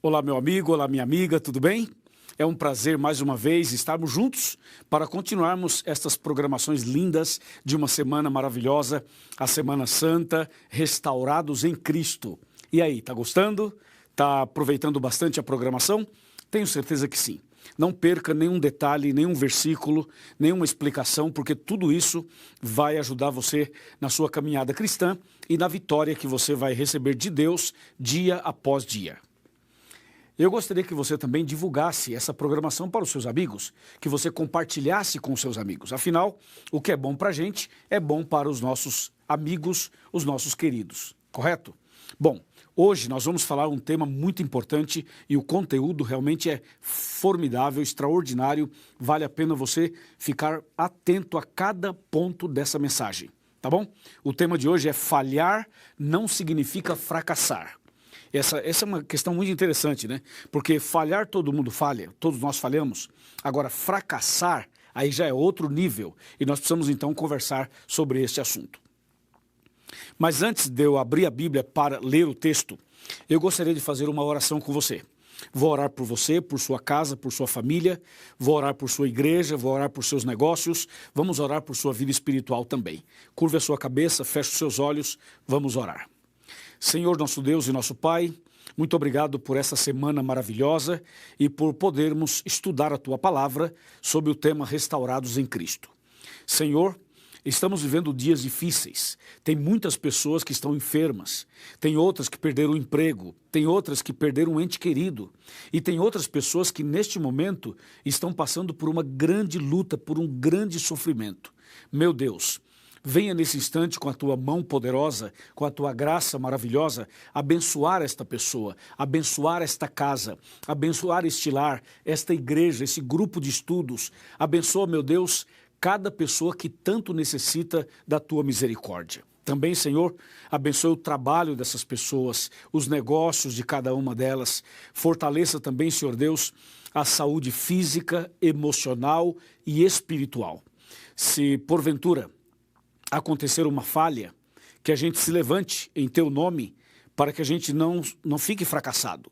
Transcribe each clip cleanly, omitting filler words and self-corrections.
Olá, meu amigo, olá, minha amiga, tudo bem? É um prazer, mais uma vez, estarmos juntos para continuarmos estas programações lindas de uma semana maravilhosa, a Semana Santa, restaurados em Cristo. E aí, tá gostando? Tá aproveitando bastante a programação? Tenho certeza que sim. Não perca nenhum detalhe, nenhum versículo, nenhuma explicação, porque tudo isso vai ajudar você na sua caminhada cristã e na vitória que você vai receber de Deus dia após dia. Eu gostaria que você também divulgasse essa programação para os seus amigos, que você compartilhasse com os seus amigos. Afinal, o que é bom para a gente é bom para os nossos amigos, os nossos queridos, correto? Bom, hoje nós vamos falar um tema muito importante e o conteúdo realmente é formidável, extraordinário. Vale a pena você ficar atento a cada ponto dessa mensagem, tá bom? O tema de hoje é falhar não significa fracassar. Essa é uma questão muito interessante, né? Porque falhar todo mundo falha, todos nós falhamos. Agora, fracassar, aí já é outro nível. E nós precisamos então conversar sobre este assunto. Mas antes de eu abrir a Bíblia para ler o texto, eu gostaria de fazer uma oração com você. Vou orar por você, por sua casa, por sua família, vou orar por sua igreja, vou orar por seus negócios, vamos orar por sua vida espiritual também. Curve a sua cabeça, feche os seus olhos, vamos orar. Senhor, nosso Deus e nosso Pai, muito obrigado por essa semana maravilhosa e por podermos estudar a Tua Palavra sobre o tema Restaurados em Cristo. Senhor, estamos vivendo dias difíceis, tem muitas pessoas que estão enfermas, tem outras que perderam o emprego, tem outras que perderam um ente querido e tem outras pessoas que neste momento estão passando por uma grande luta, por um grande sofrimento. Meu Deus, venha nesse instante com a tua mão poderosa, com a tua graça maravilhosa, abençoar esta pessoa, abençoar esta casa, abençoar este lar, esta igreja, esse grupo de estudos. Abençoa, meu Deus, cada pessoa que tanto necessita da tua misericórdia. Também, Senhor, abençoe o trabalho dessas pessoas, os negócios de cada uma delas. Fortaleça também, Senhor Deus, a saúde física, emocional e espiritual. Se, porventura, acontecer uma falha, que a gente se levante em Teu nome para que a gente não fique fracassado.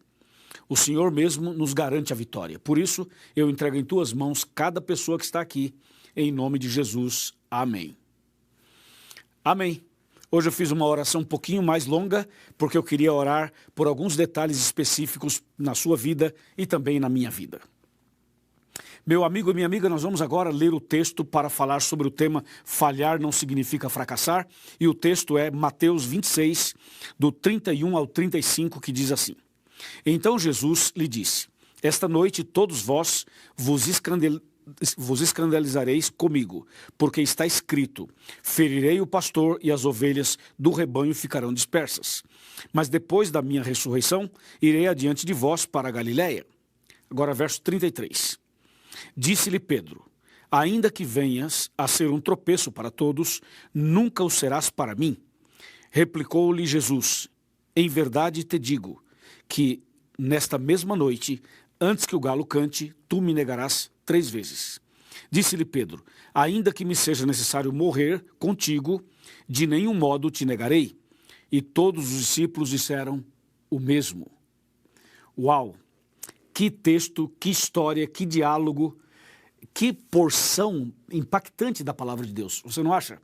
O Senhor mesmo nos garante a vitória. Por isso, eu entrego em Tuas mãos cada pessoa que está aqui, em nome de Jesus. Amém. Amém. Hoje eu fiz uma oração um pouquinho mais longa, porque eu queria orar por alguns detalhes específicos na sua vida e também na minha vida. Meu amigo e minha amiga, nós vamos agora ler o texto para falar sobre o tema falhar não significa fracassar. E o texto é Mateus 26, do 31 ao 35, que diz assim. Então Jesus lhe disse, esta noite todos vós vos escandalizareis comigo, porque está escrito, ferirei o pastor e as ovelhas do rebanho ficarão dispersas. Mas depois da minha ressurreição, irei adiante de vós para a Galiléia. Agora verso 33. Disse-lhe Pedro, ainda que venhas a ser um tropeço para todos, nunca o serás para mim. Replicou-lhe Jesus, em verdade te digo, que nesta mesma noite, antes que o galo cante, tu me negarás 3 vezes. Disse-lhe Pedro, ainda que me seja necessário morrer contigo, de nenhum modo te negarei. E todos os discípulos disseram o mesmo. Uau! Que texto, que história, que diálogo, que porção impactante da palavra de Deus, você não acha?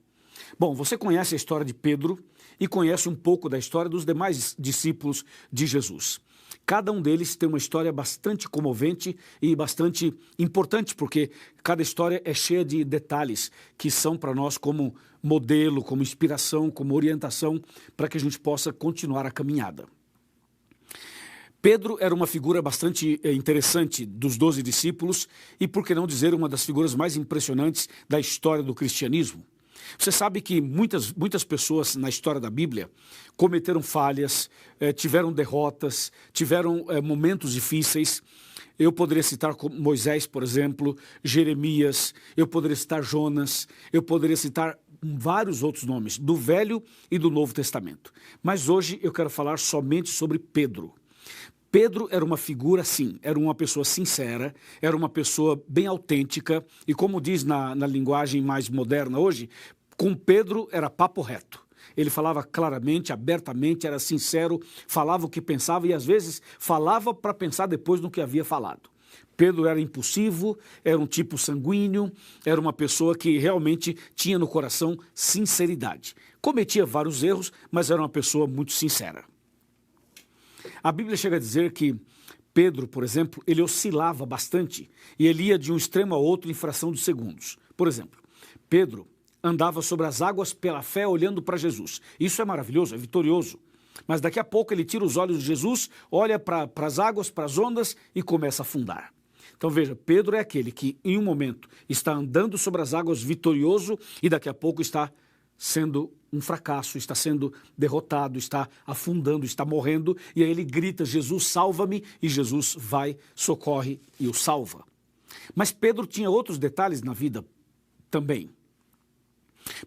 Bom, você conhece a história de Pedro e conhece um pouco da história dos demais discípulos de Jesus. Cada um deles tem uma história bastante comovente e bastante importante, porque cada história é cheia de detalhes que são para nós como modelo, como inspiração, como orientação, para que a gente possa continuar a caminhada. Pedro era uma figura bastante interessante dos 12 discípulos e, por que não dizer, uma das figuras mais impressionantes da história do cristianismo. Você sabe que muitas pessoas na história da Bíblia cometeram falhas, tiveram derrotas, tiveram momentos difíceis. Eu poderia citar Moisés, por exemplo, Jeremias, eu poderia citar Jonas, eu poderia citar vários outros nomes, do Velho e do Novo Testamento. Mas hoje eu quero falar somente sobre Pedro. Pedro era uma figura, sim, era uma pessoa sincera, era uma pessoa bem autêntica e, como diz na linguagem mais moderna hoje, com Pedro era papo reto. ele falava claramente, abertamente, era sincero, falava o que pensava e às vezes falava para pensar depois no que havia falado. Pedro era impulsivo, era um tipo sanguíneo, era uma pessoa que realmente tinha no coração sinceridade. Cometia vários erros, mas era uma pessoa muito sincera. A Bíblia chega a dizer que Pedro, por exemplo, ele oscilava bastante e ele ia de um extremo a outro em fração de segundos. Por exemplo, Pedro andava sobre as águas pela fé olhando para Jesus. Isso é maravilhoso, é vitorioso. Mas daqui a pouco ele tira os olhos de Jesus, olha para as águas, para as ondas e começa a afundar. Então veja, Pedro é aquele que em um momento está andando sobre as águas vitorioso e daqui a pouco está sendo um fracasso, está sendo derrotado, está afundando, está morrendo, e aí ele grita, Jesus, salva-me, e Jesus vai, socorre e o salva. Mas Pedro tinha outros detalhes na vida também.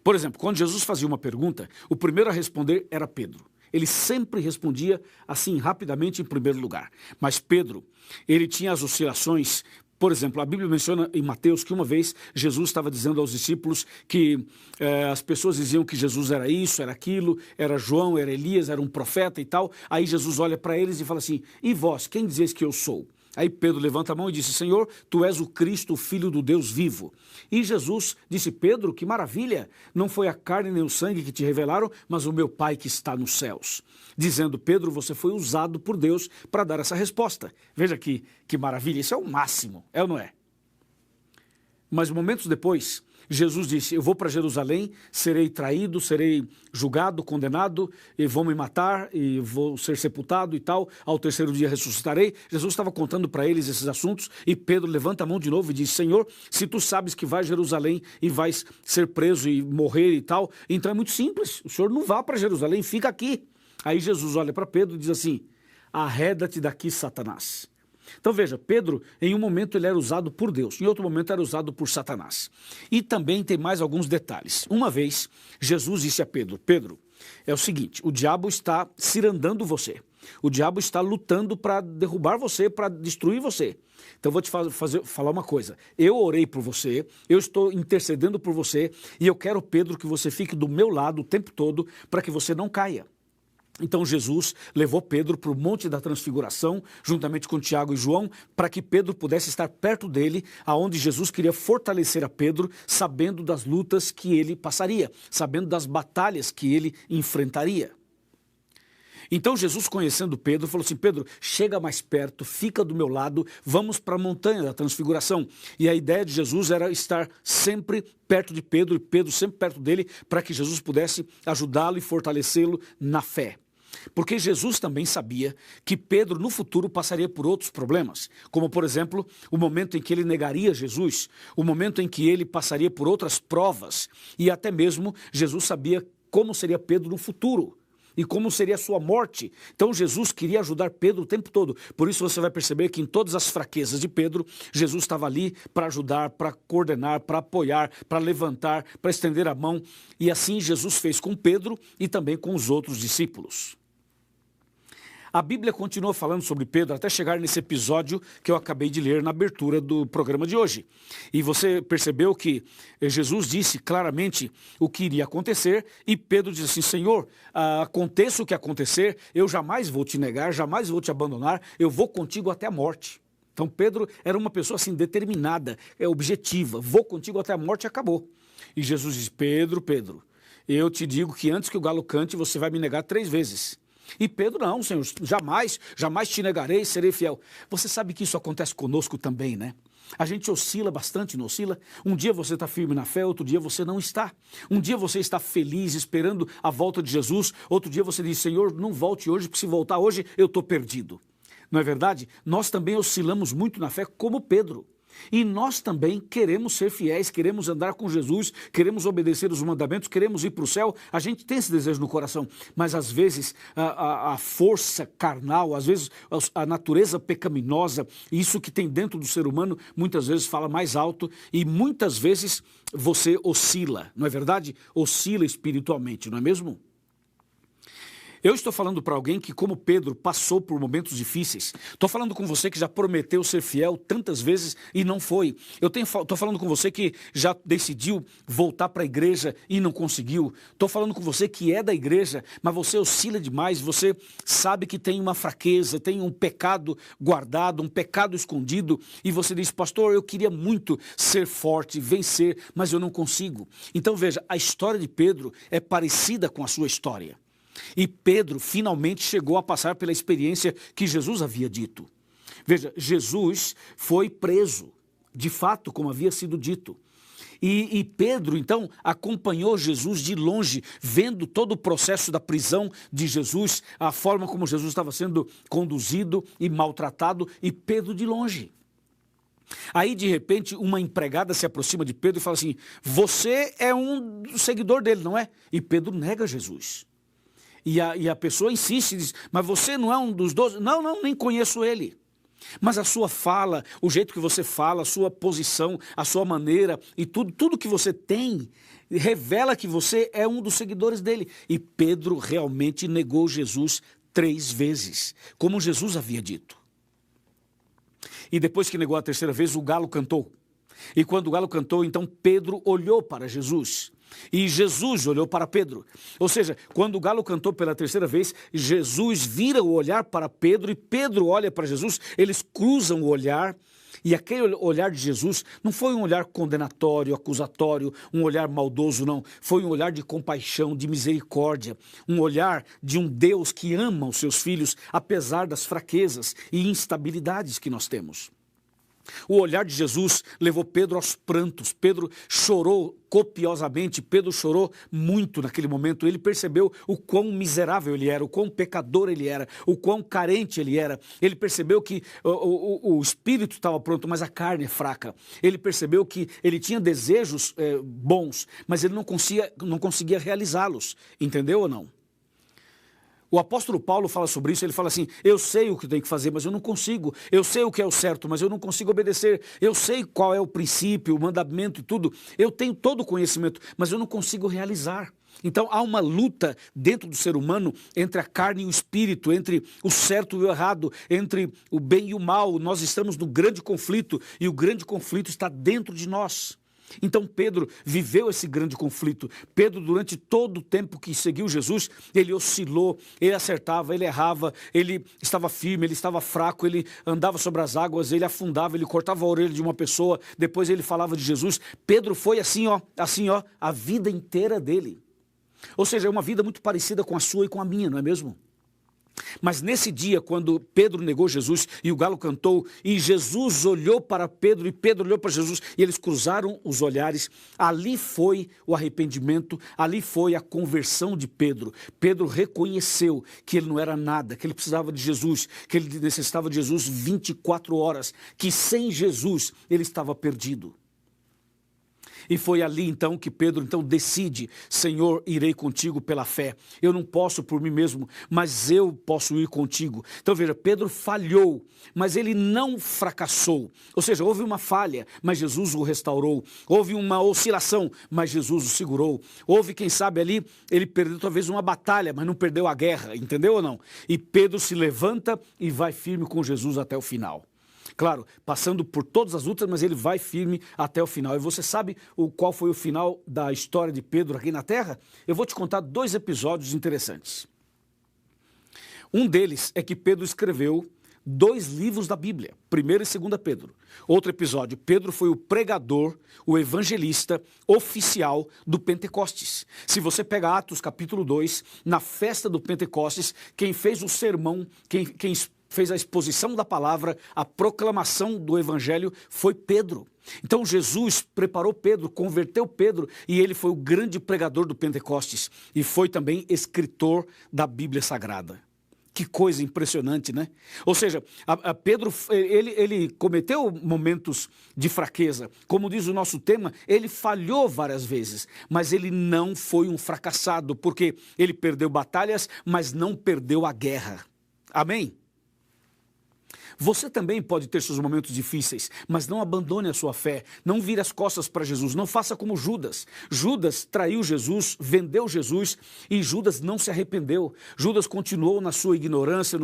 Por exemplo, quando Jesus fazia uma pergunta, o primeiro a responder era Pedro. Ele sempre respondia assim, rapidamente, em primeiro lugar. Mas Pedro, ele tinha as oscilações. Por exemplo, a Bíblia menciona em Mateus que uma vez Jesus estava dizendo aos discípulos que as pessoas diziam que Jesus era isso, era aquilo, era João, era Elias, era um profeta e tal. Aí Jesus olha para eles e fala assim, e vós, quem dizeis que eu sou? Aí Pedro levanta a mão e disse, Senhor, tu és o Cristo, o Filho do Deus vivo. E Jesus disse, Pedro, que maravilha, não foi a carne nem o sangue que te revelaram, mas o meu Pai que está nos céus. Dizendo, Pedro, você foi usado por Deus para dar essa resposta. Veja que maravilha, isso é o máximo, é ou não é? Mas momentos depois, Jesus disse, eu vou para Jerusalém, serei traído, serei julgado, condenado, e vão me matar, e vou ser sepultado e tal, ao terceiro dia ressuscitarei. Jesus estava contando para eles esses assuntos, e Pedro levanta a mão de novo e diz, Senhor, se tu sabes que vais a Jerusalém e vais ser preso e morrer e tal, então é muito simples, o Senhor não vá para Jerusalém, fica aqui. Aí Jesus olha para Pedro e diz assim, arreda-te daqui, Satanás. Então veja, Pedro, em um momento ele era usado por Deus, em outro momento era usado por Satanás. E também tem mais alguns detalhes. Uma vez, Jesus disse a Pedro, Pedro, é o seguinte, o diabo está cirandando você. O diabo está lutando para derrubar você, para destruir você. Então eu vou te falar uma coisa, eu orei por você, eu estou intercedendo por você e eu quero, Pedro, que você fique do meu lado o tempo todo para que você não caia. Então Jesus levou Pedro para o Monte da Transfiguração, juntamente com Tiago e João, para que Pedro pudesse estar perto dele, aonde Jesus queria fortalecer a Pedro, sabendo das lutas que ele passaria, sabendo das batalhas que ele enfrentaria. Então Jesus, conhecendo Pedro, falou assim, Pedro, chega mais perto, fica do meu lado, vamos para a Montanha da Transfiguração. E a ideia de Jesus era estar sempre perto de Pedro, e Pedro sempre perto dele, para que Jesus pudesse ajudá-lo e fortalecê-lo na fé. Porque Jesus também sabia que Pedro no futuro passaria por outros problemas, como por exemplo, o momento em que ele negaria Jesus, o momento em que ele passaria por outras provas, e até mesmo Jesus sabia como seria Pedro no futuro e como seria a sua morte. Então Jesus queria ajudar Pedro o tempo todo. Por isso você vai perceber que em todas as fraquezas de Pedro, Jesus estava ali para ajudar, para coordenar, para apoiar, para levantar, para estender a mão. E assim Jesus fez com Pedro e também com os outros discípulos. A Bíblia continua falando sobre Pedro até chegar nesse episódio que eu acabei de ler na abertura do programa de hoje. E você percebeu que Jesus disse claramente o que iria acontecer e Pedro disse assim, Senhor, aconteça o que acontecer, eu jamais vou te negar, jamais vou te abandonar, eu vou contigo até a morte. Então Pedro era uma pessoa assim determinada, objetiva, vou contigo até a morte e acabou. E Jesus disse, Pedro, eu te digo que antes que o galo cante você vai me negar 3 vezes. E Pedro, não, Senhor, jamais te negarei, serei fiel. Você sabe que isso acontece conosco também, né? A gente oscila bastante, não oscila? Um dia você está firme na fé, outro dia você não está. Um dia você está feliz, esperando a volta de Jesus, outro dia você diz, Senhor, não volte hoje, porque se voltar hoje eu estou perdido. Não é verdade? Nós também oscilamos muito na fé, como Pedro. E nós também queremos ser fiéis, queremos andar com Jesus, queremos obedecer os mandamentos, queremos ir para o céu. A gente tem esse desejo no coração, mas às vezes a força carnal, às vezes a natureza pecaminosa, isso que tem dentro do ser humano, muitas vezes fala mais alto e muitas vezes você oscila, não é verdade? Oscila espiritualmente, não é mesmo? Eu estou falando para alguém que, como Pedro, passou por momentos difíceis. Estou falando com você que já prometeu ser fiel tantas vezes e não foi. Estou falando com você que já decidiu voltar para a igreja e não conseguiu. Estou falando com você que é da igreja, mas você oscila demais. Você sabe que tem uma fraqueza, tem um pecado guardado, um pecado escondido. E você diz, pastor, eu queria muito ser forte, vencer, mas eu não consigo. Então veja, a história de Pedro é parecida com a sua história. E Pedro finalmente chegou a passar pela experiência que Jesus havia dito. Veja, Jesus foi preso, de fato, como havia sido dito. E Pedro, então, acompanhou Jesus de longe, vendo todo o processo da prisão de Jesus, a forma como Jesus estava sendo conduzido e maltratado, e Pedro de longe. Aí, de repente, uma empregada se aproxima de Pedro e fala assim, você é um seguidor dele, não é? E Pedro nega Jesus. E a pessoa insiste, diz, mas você não é um dos 12? Não, nem conheço ele. Mas a sua fala, o jeito que você fala, a sua posição, a sua maneira e tudo que você tem, revela que você é um dos seguidores dele. E Pedro realmente negou Jesus 3 vezes, como Jesus havia dito. E depois que negou a 3ª vez, o galo cantou. E quando o galo cantou, então Pedro olhou para Jesus. E Jesus olhou para Pedro. Ou seja, quando o galo cantou pela 3ª vez, Jesus vira o olhar para Pedro e Pedro olha para Jesus, eles cruzam o olhar. E aquele olhar de Jesus não foi um olhar condenatório, acusatório, um olhar maldoso, não. Foi um olhar de compaixão, de misericórdia, um olhar de um Deus que ama os seus filhos, apesar das fraquezas e instabilidades que nós temos. O olhar de Jesus levou Pedro aos prantos. Pedro chorou copiosamente, Pedro chorou muito naquele momento. Ele percebeu o quão miserável ele era, o quão pecador ele era, o quão carente ele era. Ele percebeu que o espírito estava pronto, mas a carne é fraca. Ele percebeu que ele tinha desejos bons, mas ele não conseguia realizá-los. Entendeu ou não? O apóstolo Paulo fala sobre isso, ele fala assim, eu sei o que tenho que fazer, mas eu não consigo. Eu sei o que é o certo, mas eu não consigo obedecer. Eu sei qual é o princípio, o mandamento e tudo. Eu tenho todo o conhecimento, mas eu não consigo realizar. Então há uma luta dentro do ser humano entre a carne e o espírito, entre o certo e o errado, entre o bem e o mal. Nós estamos no grande conflito e o grande conflito está dentro de nós. Então Pedro viveu esse grande conflito. Pedro, durante todo o tempo que seguiu Jesus, ele oscilou, ele acertava, ele errava, ele estava firme, ele estava fraco, ele andava sobre as águas, ele afundava, ele cortava a orelha de uma pessoa, depois ele falava de Jesus. Pedro foi assim, a vida inteira dele. Ou seja, é uma vida muito parecida com a sua e com a minha, não é mesmo? Mas nesse dia, quando Pedro negou Jesus e o galo cantou, e Jesus olhou para Pedro e Pedro olhou para Jesus, e eles cruzaram os olhares, ali foi o arrependimento, ali foi a conversão de Pedro. Pedro reconheceu que ele não era nada, que ele precisava de Jesus, que ele necessitava de Jesus 24 horas, que sem Jesus ele estava perdido. E foi ali então que Pedro decide, Senhor, irei contigo pela fé. Eu não posso por mim mesmo, mas eu posso ir contigo. Então veja, Pedro falhou, mas ele não fracassou. Ou seja, houve uma falha, mas Jesus o restaurou. Houve uma oscilação, mas Jesus o segurou. Houve, quem sabe ali, ele perdeu talvez uma batalha, mas não perdeu a guerra, entendeu ou não? E Pedro se levanta e vai firme com Jesus até o final. Claro, passando por todas as lutas, mas ele vai firme até o final. E você sabe qual foi o final da história de Pedro aqui na Terra? Eu vou te contar 2 episódios interessantes. Um deles é que Pedro escreveu 2 livros da Bíblia, 1º e 2º Pedro. Outro episódio, Pedro foi o pregador, o evangelista oficial do Pentecostes. Se você pega Atos capítulo 2, na festa do Pentecostes, quem fez o sermão, quem fez a exposição da palavra, a proclamação do evangelho foi Pedro. Então Jesus preparou Pedro, converteu Pedro e ele foi o grande pregador do Pentecostes e foi também escritor da Bíblia Sagrada. Que coisa impressionante, né? Ou seja, Pedro, ele cometeu momentos de fraqueza. Como diz o nosso tema, ele falhou várias vezes, mas ele não foi um fracassado, porque ele perdeu batalhas, mas não perdeu a guerra. Amém? Você também pode ter seus momentos difíceis, mas não abandone a sua fé, não vire as costas para Jesus, não faça como Judas. Judas traiu Jesus, vendeu Jesus e Judas não se arrependeu. Judas continuou na sua ignorância,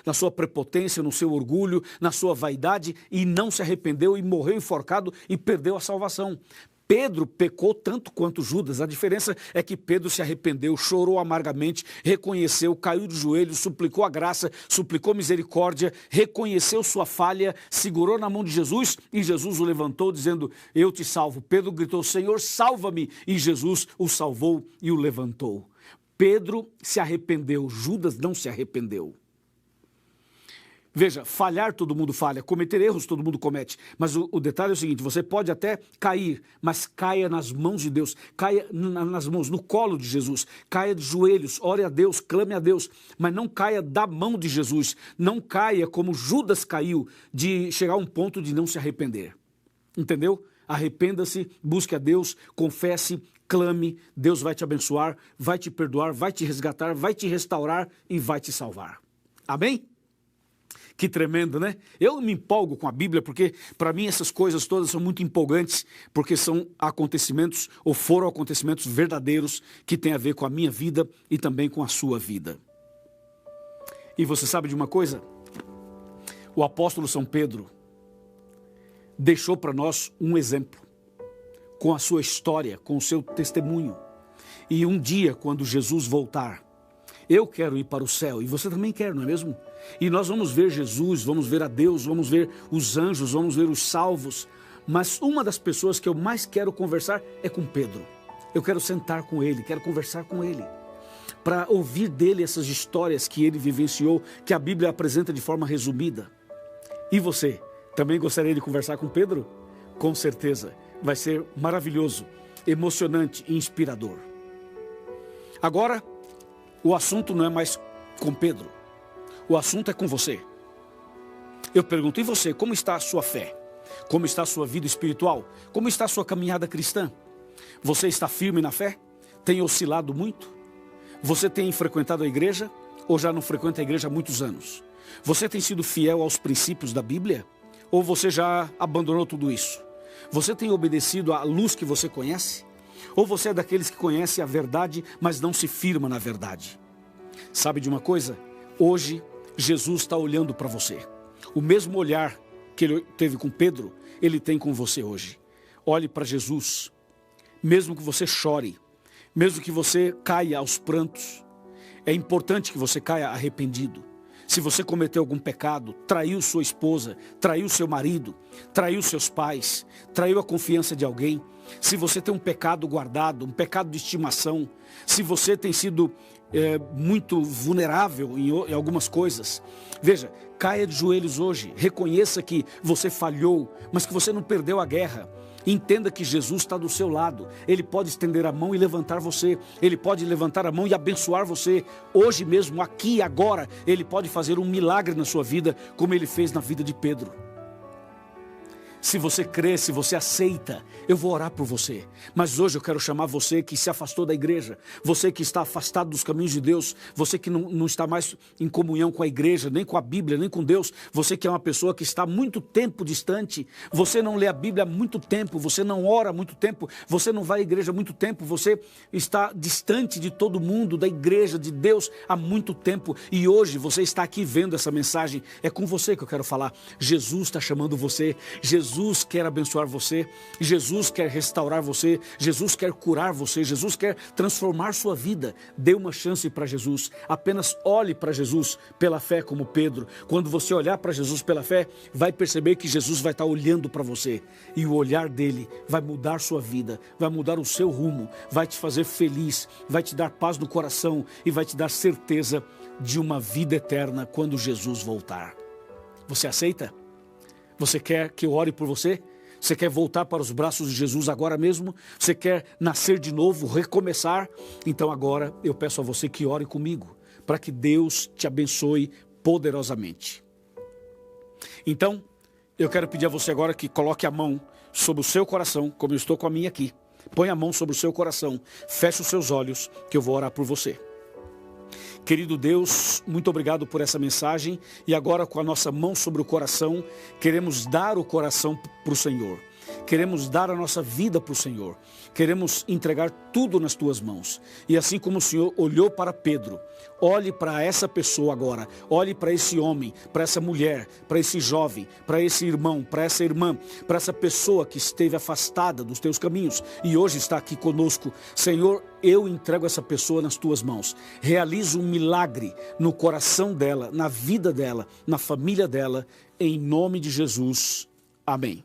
na sua prepotência, no seu orgulho, na sua vaidade e não se arrependeu e morreu enforcado e perdeu a salvação. Pedro pecou tanto quanto Judas, a diferença é que Pedro se arrependeu, chorou amargamente, reconheceu, caiu de joelhos, suplicou a graça, suplicou misericórdia, reconheceu sua falha, segurou na mão de Jesus e Jesus o levantou dizendo, eu te salvo. Pedro gritou, Senhor, salva-me, e Jesus o salvou e o levantou. Pedro se arrependeu, Judas não se arrependeu. Veja, falhar todo mundo falha, cometer erros todo mundo comete, mas o detalhe é o seguinte, você pode até cair, mas caia nas mãos de Deus, caia nas mãos, no colo de Jesus, caia de joelhos, ore a Deus, clame a Deus, mas não caia da mão de Jesus, não caia como Judas caiu, de chegar a um ponto de não se arrepender, entendeu? Arrependa-se, busque a Deus, confesse, clame, Deus vai te abençoar, vai te perdoar, vai te resgatar, vai te restaurar e vai te salvar. Amém? Que tremendo, né? Eu me empolgo com a Bíblia porque, para mim, essas coisas todas são muito empolgantes, porque são acontecimentos, ou foram acontecimentos verdadeiros, que têm a ver com a minha vida e também com a sua vida. E você sabe de uma coisa? O apóstolo São Pedro deixou para nós um exemplo, com a sua história, com o seu testemunho. E um dia, quando Jesus voltar, eu quero ir para o céu, e você também quer, não é mesmo? E nós vamos ver Jesus, vamos ver a Deus, vamos ver os anjos, vamos ver os salvos. Mas uma das pessoas que eu mais quero conversar é com Pedro. Eu quero sentar com ele, quero conversar com ele, para ouvir dele essas histórias que ele vivenciou, que a Bíblia apresenta de forma resumida. E você, também gostaria de conversar com Pedro? Com certeza, vai ser maravilhoso, emocionante e inspirador. Agora, o assunto não é mais com Pedro, o assunto é com você. Eu pergunto, e você, como está a sua fé? Como está a sua vida espiritual? Como está a sua caminhada cristã? Você está firme na fé? Tem oscilado muito? Você tem frequentado a igreja ou já não frequenta a igreja há muitos anos? Você tem sido fiel aos princípios da Bíblia? Ou você já abandonou tudo isso? Você tem obedecido à luz que você conhece? Ou você é daqueles que conhece a verdade, mas não se firma na verdade? Sabe de uma coisa? Hoje, Jesus está olhando para você. O mesmo olhar que ele teve com Pedro, ele tem com você hoje. Olhe para Jesus. Mesmo que você chore, mesmo que você caia aos prantos, é importante que você caia arrependido. Se você cometeu algum pecado, traiu sua esposa, traiu seu marido, traiu seus pais, traiu a confiança de alguém, se você tem um pecado guardado, um pecado de estimação, se você tem sido muito vulnerável em algumas coisas, veja, caia de joelhos hoje, reconheça que você falhou, mas que você não perdeu a guerra. Entenda que Jesus está do seu lado, Ele pode estender a mão e levantar você, Ele pode levantar a mão e abençoar você, hoje mesmo, aqui e agora, Ele pode fazer um milagre na sua vida, como Ele fez na vida de Pedro. Se você crê, se você aceita, eu vou orar por você. Mas hoje eu quero chamar você que se afastou da igreja, você que está afastado dos caminhos de Deus, você que não está mais em comunhão com a igreja, nem com a Bíblia, nem com Deus, você que é uma pessoa que está há muito tempo distante, você não lê a Bíblia há muito tempo, você não ora há muito tempo, você não vai à igreja há muito tempo, você está distante de todo mundo, da igreja, de Deus há muito tempo, e hoje você está aqui vendo essa mensagem, é com você que eu quero falar. Jesus está chamando você, Jesus quer abençoar você, Jesus quer restaurar você, Jesus quer curar você, Jesus quer transformar sua vida. Dê uma chance para Jesus, apenas olhe para Jesus pela fé como Pedro. Quando você olhar para Jesus pela fé, vai perceber que Jesus vai estar olhando para você, e o olhar dele vai mudar sua vida, vai mudar o seu rumo, vai te fazer feliz, vai te dar paz no coração e vai te dar certeza de uma vida eterna quando Jesus voltar. Você aceita? Você quer que eu ore por você? Você quer voltar para os braços de Jesus agora mesmo? Você quer nascer de novo, recomeçar? Então agora eu peço a você que ore comigo, para que Deus te abençoe poderosamente. Então, eu quero pedir a você agora que coloque a mão sobre o seu coração, como eu estou com a minha aqui. Põe a mão sobre o seu coração, feche os seus olhos, que eu vou orar por você. Querido Deus, muito obrigado por essa mensagem e agora com a nossa mão sobre o coração, queremos dar o coração para o Senhor. Queremos dar a nossa vida para o Senhor. Queremos entregar tudo nas tuas mãos. E assim como o Senhor olhou para Pedro, olhe para essa pessoa agora. Olhe para esse homem, para essa mulher, para esse jovem, para esse irmão, para essa irmã, para essa pessoa que esteve afastada dos teus caminhos e hoje está aqui conosco. Senhor, eu entrego essa pessoa nas tuas mãos. Realiza um milagre no coração dela, na vida dela, na família dela. Em nome de Jesus. Amém.